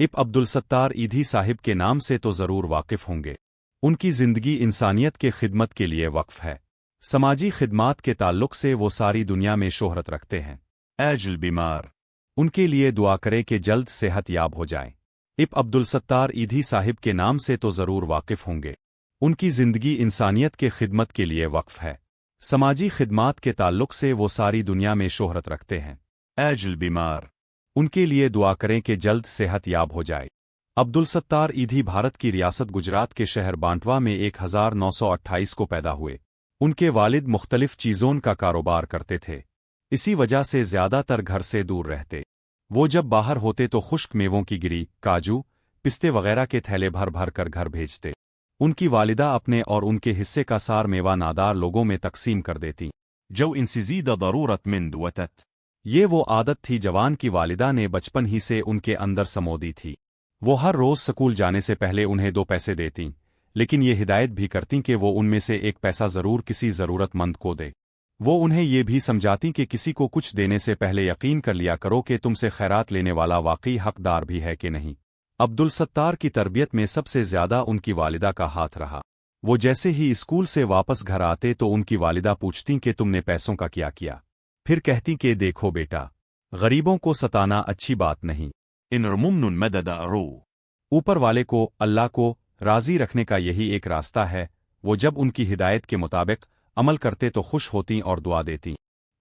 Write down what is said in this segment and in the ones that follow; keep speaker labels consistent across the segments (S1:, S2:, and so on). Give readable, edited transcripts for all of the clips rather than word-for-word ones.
S1: اب عبدالستار ایدھی صاحب کے نام سے تو ضرور واقف ہوں گے۔ ان کی زندگی انسانیت کے خدمت کے لیے وقف ہے۔ سماجی خدمات کے تعلق سے وہ ساری دنیا میں شہرت رکھتے ہیں۔ ایجل بیمار ان کے لیے دعا کرے کہ جلد صحت یاب ہو جائیں۔ اب عبدالستار ایدھی صاحب کے نام سے تو ضرور واقف ہوں گے۔ ان کی زندگی انسانیت کے خدمت کے لیے وقف ہے۔ سماجی خدمات کے تعلق سے وہ ساری دنیا میں شہرت رکھتے ہیں۔ ایجل بیمار ان کے لیے دعا کریں کہ جلد صحت یاب ہو جائے۔ عبدالستار ایدھی بھارت کی ریاست گجرات کے شہر بانٹوا میں 1928 کو پیدا ہوئے۔ ان کے والد مختلف چیزوں کا کاروبار کرتے تھے، اسی وجہ سے زیادہ تر گھر سے دور رہتے۔ وہ جب باہر ہوتے تو خشک میووں کی گری، کاجو، پستے وغیرہ کے تھیلے بھر بھر کر گھر بھیجتے۔ ان کی والدہ اپنے اور ان کے حصے کا سار میوہ نادار لوگوں میں تقسیم کر دیتی۔ جو ان سے زیادہ ضرورت مند وتت یہ وہ عادت تھی جوان کی والدہ نے بچپن ہی سے ان کے اندر سمو دی تھی۔ وہ ہر روز سکول جانے سے پہلے انہیں 2 پیسے دیتیں، لیکن یہ ہدایت بھی کرتیں کہ وہ ان میں سے 1 پیسہ ضرور کسی ضرورت مند کو دے۔ وہ انہیں یہ بھی سمجھاتیں کہ کسی کو کچھ دینے سے پہلے یقین کر لیا کرو کہ تم سے خیرات لینے والا واقعی حقدار بھی ہے کہ نہیں۔ عبدالستار کی تربیت میں سب سے زیادہ ان کی والدہ کا ہاتھ رہا۔ وہ جیسے ہی اسکول سے واپس گھر آتے تو ان کی والدہ پوچھتیں کہ تم نے پیسوں کا کیا؟ پھر کہتی کہ دیکھو بیٹا، غریبوں کو ستانا اچھی بات نہیں۔ ان ممنن مدد ارو اوپر والے کو، اللہ کو راضی رکھنے کا یہی ایک راستہ ہے۔ وہ جب ان کی ہدایت کے مطابق عمل کرتے تو خوش ہوتیں اور دعا دیتیں۔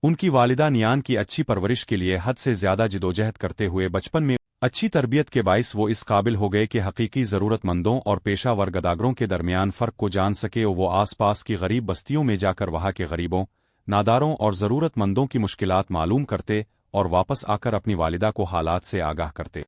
S1: ان کی والدہ نیان کی اچھی پرورش کے لیے حد سے زیادہ جدوجہد کرتے ہوئے بچپن میں اچھی تربیت کے باعث وہ اس قابل ہو گئے کہ حقیقی ضرورت مندوں اور پیشہ ور گداگروں کے درمیان فرق کو جان سکے۔ وہ آس پاس کی غریب بستیوں میں جا کر وہاں کے غریبوں، ناداروں اور ضرورت مندوں کی مشکلات معلوم کرتے اور واپس آ کر اپنی والدہ کو حالات سے آگاہ کرتے۔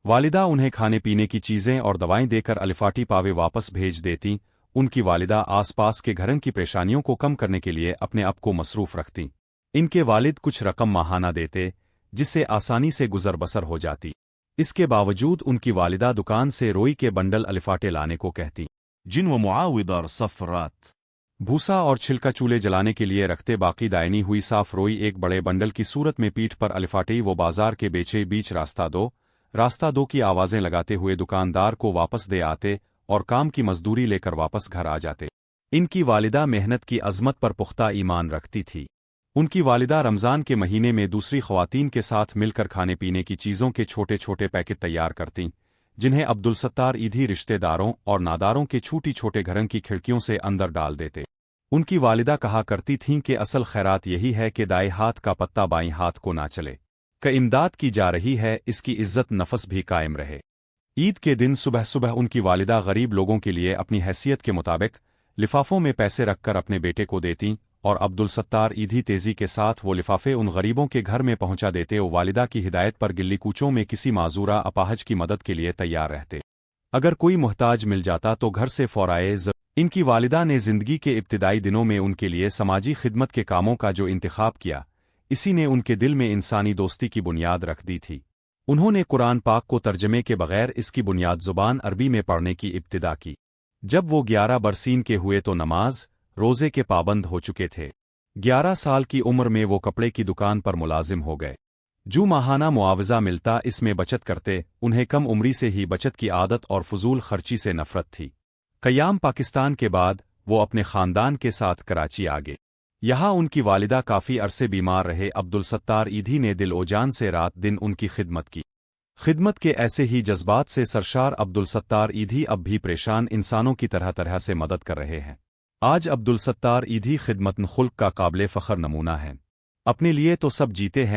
S1: والدہ انہیں کھانے پینے کی چیزیں اور دوائیں دے کر الفاٹی پاوے واپس بھیج دیتیں۔ ان کی والدہ آس پاس کے گھرن کی پریشانیوں کو کم کرنے کے لیے اپنے آپ کو مصروف رکھتیں۔ ان کے والد کچھ رقم ماہانہ دیتے جس سے آسانی سے گزر بسر ہو جاتی۔ اس کے باوجود ان کی والدہ دکان سے روئی کے بنڈل الفاٹے لانے کو کہتی، جن و معاودر صفرات بھوسا اور چھلکا چولہے جلانے کے لیے رکھتے۔ باقی دائنی ہوئی صاف روئی ایک بڑے بنڈل کی صورت میں پیٹھ پر الفاٹے وہ بازار کے بیچے بیچ راستہ دو کی آوازیں لگاتے ہوئے دکاندار کو واپس دے آتے اور کام کی مزدوری لے کر واپس گھر آ جاتے۔ ان کی والدہ محنت کی عظمت پر پختہ ایمان رکھتی تھی۔ ان کی والدہ رمضان کے مہینے میں دوسری خواتین کے ساتھ مل کر کھانے پینے کی چیزوں کے چھوٹے چھوٹے پیکٹ تیار کرتیں، جنہیں عبدالستار ایدھی رشتہ داروں اور ناداروں کے چھوٹی چھوٹے گھرن کی کھڑکیوں سے اندر ڈال دیتے۔ ان کی والدہ کہا کرتی تھیں کہ اصل خیرات یہی ہے کہ دائیں ہاتھ کا پتہ بائیں ہاتھ کو نہ چلے، کہ امداد کی جا رہی ہے اس کی عزت نفس بھی قائم رہے۔ عید کے دن صبح صبح ان کی والدہ غریب لوگوں کے لیے اپنی حیثیت کے مطابق لفافوں میں پیسے رکھ کر اپنے بیٹے کو دیتیں، اور عبدالستار ایدھی تیزی کے ساتھ وہ لفافے ان غریبوں کے گھر میں پہنچا دیتے۔ وہ والدہ کی ہدایت پر گلی کوچوں میں کسی معذورہ اپاہج کی مدد کے لیے تیار رہتے۔ اگر کوئی محتاج مل جاتا تو گھر سے فورائے ان کی والدہ نے زندگی کے ابتدائی دنوں میں ان کے لیے سماجی خدمت کے کاموں کا جو انتخاب کیا، اسی نے ان کے دل میں انسانی دوستی کی بنیاد رکھ دی تھی۔ انہوں نے قرآن پاک کو ترجمے کے بغیر اس کی بنیاد زبان عربی میں پڑھنے کی ابتدا کی۔ جب وہ 11 برسین کے ہوئے تو نماز روزے کے پابند ہو چکے تھے۔ 11 سال کی عمر میں وہ کپڑے کی دکان پر ملازم ہو گئے۔ جو ماہانہ معاوضہ ملتا اس میں بچت کرتے۔ انہیں کم عمری سے ہی بچت کی عادت اور فضول خرچی سے نفرت تھی۔ قیام پاکستان کے بعد وہ اپنے خاندان کے ساتھ کراچی آ گئے۔ یہاں ان کی والدہ کافی عرصے بیمار رہے۔ عبدالستار ایدھی نے دل و جان سے رات دن ان کی خدمت کی۔ خدمت کے ایسے ہی جذبات سے سرشار عبدالستار ایدھی اب بھی پریشان انسانوں کی طرح سے مدد کر رہے ہیں۔ آج عبدالستار ایدھی خدمت خلق کا قابل فخر نمونہ ہیں۔ اپنے لیے تو سب جیتے ہیں،